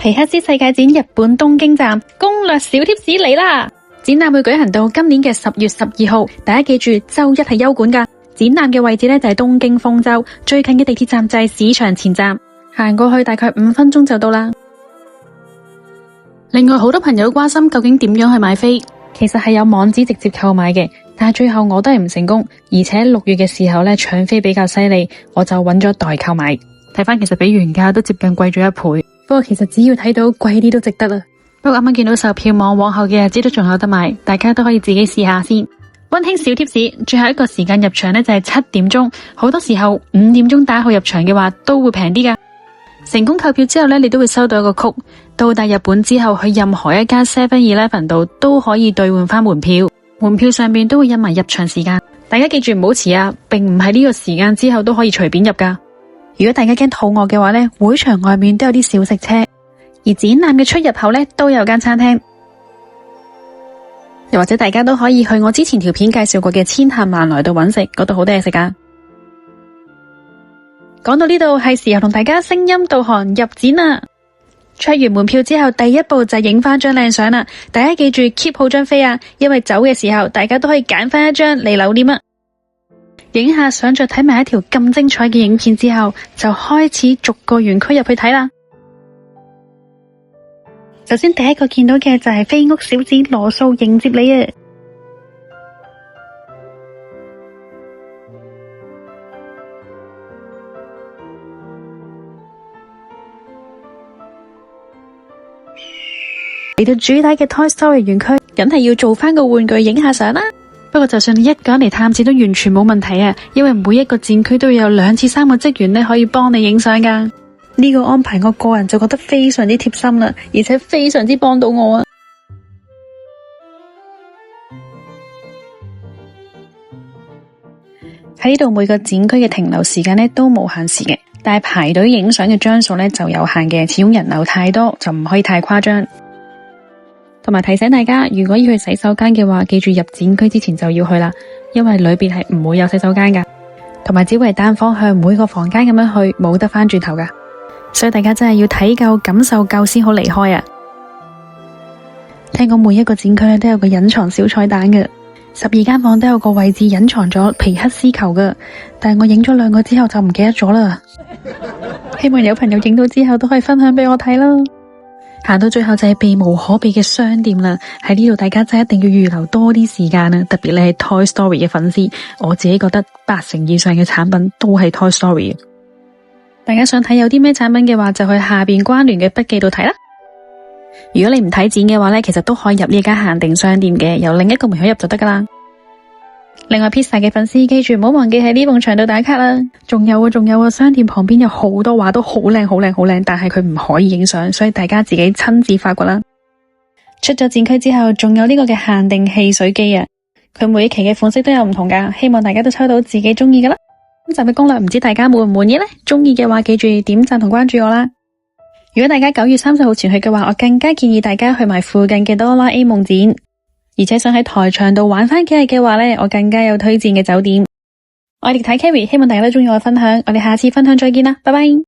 皮克斯世界展日本東京站攻略小貼士嚟啦！展覽會舉行到今年嘅10月12號，大家記住周一係休館噶。展覽嘅位置呢就係東京豐洲，最近嘅地鐵站就係市場前站，行過去大概5分鐘就到啦。另外好多朋友關心究竟點樣去買飛，其實係有網址直接購買嘅，但係最後我都係唔成功，而且6月嘅時候呢搶飛比較犀利，我就揾咗代購買。睇翻其實比原價都接近貴咗1倍，不過其實只要睇到貴啲都值得啦。不過啱啱見到售票網往後嘅日子都仲有得買，大家都可以自己試下先。溫馨小貼士，最後一個時間入場呢就係7點鐘，好多時候5點鐘打號入場嘅話都會平啲噶。成功購票之後呢，你都會收到一個曲，到達日本之後去任何一間 7-Eleven 度都可以兌換翻門票，門票上面都會印埋入場時間，大家記住唔好遲啊，並唔係呢個時間之後都可以隨便入噶。如果大家驚肚餓嘅話呢，會場外面都有啲小食車，而展覽嘅出入口呢都有間餐廳，又或者大家都可以去我之前條片介紹過嘅千客萬來度揾食，嗰度好多嘢食噶。講到呢度係時候同大家聲音導航入展啦。出完門票之後，第一步就影翻張靚相啦。大家記住 keep 好張飛啊，因為走嘅時候大家都可以揀翻一張嚟留念啊。影下相再睇埋一條咁精彩嘅影片之後，就開始逐個園區入去睇啦。首先第一個見到嘅就係飛屋小子羅素迎接你啊！嚟到主打嘅 Toy Story 園區，梗係要做翻個玩具影下相啦。不過就算你一個人嚟探展都完全冇問題啊，因為每一個展區都有2至3個職員可以幫你影相噶。呢個安排我個人就覺得非常之貼心啦，而且非常之幫到我啊。喺呢度每個展區嘅停留時間都無限時嘅，但係排隊影相嘅張數就有限嘅，始終人流太多就唔可以太誇張。同埋提醒大家，如果要去洗手間嘅話，記住入展區之前就要去啦，因為裏邊係唔會有洗手間噶，同埋只會係單方向每個房間咁樣去，冇得翻轉頭噶，所以大家真係要睇夠感受夠先好離開啊。聽講每一個展區都有個隱藏小彩蛋嘅，12間房都有個位置隱藏咗皮克斯球噶，但係我影咗2個之後就唔記得咗啦。希望有朋友影到之後都可以分享俾我睇啦。行到最後就係避無可避嘅商店啦，喺呢度大家真係一定要預留多啲時間啊！特別你係 Toy Story 嘅粉絲，我自己覺得80%以上嘅產品都係 Toy Story。大家想睇有啲咩產品嘅話，就去下邊關聯嘅筆記度睇啦。如果你唔睇展嘅話呢，其實都可以入呢間限定商店嘅，由另一個門口入就得噶啦。另外 Pizza 嘅粉絲記住唔好忘記喺呢埲牆度打卡啦。仲有啊，商店旁邊有好多畫都好靚好靚，但係佢唔可以影相，所以大家自己親自發掘啦。出咗展區之後，仲有呢個嘅限定汽水機啊，佢每一期嘅款式都有唔同噶，希望大家都抽到自己中意噶啦。今集嘅攻略唔知大家滿唔滿意呢？中意嘅話記住點讚同關注我啦。如果大家9月30號前去嘅話，我更加建議大家去埋附近嘅哆啦 A 夢展。而且想喺台場度玩返幾日嘅話呢，我更加有推薦嘅酒店。我係力睇 Carrie，希望大家都鍾意我嘅分享，我哋下次分享再見啦，拜拜。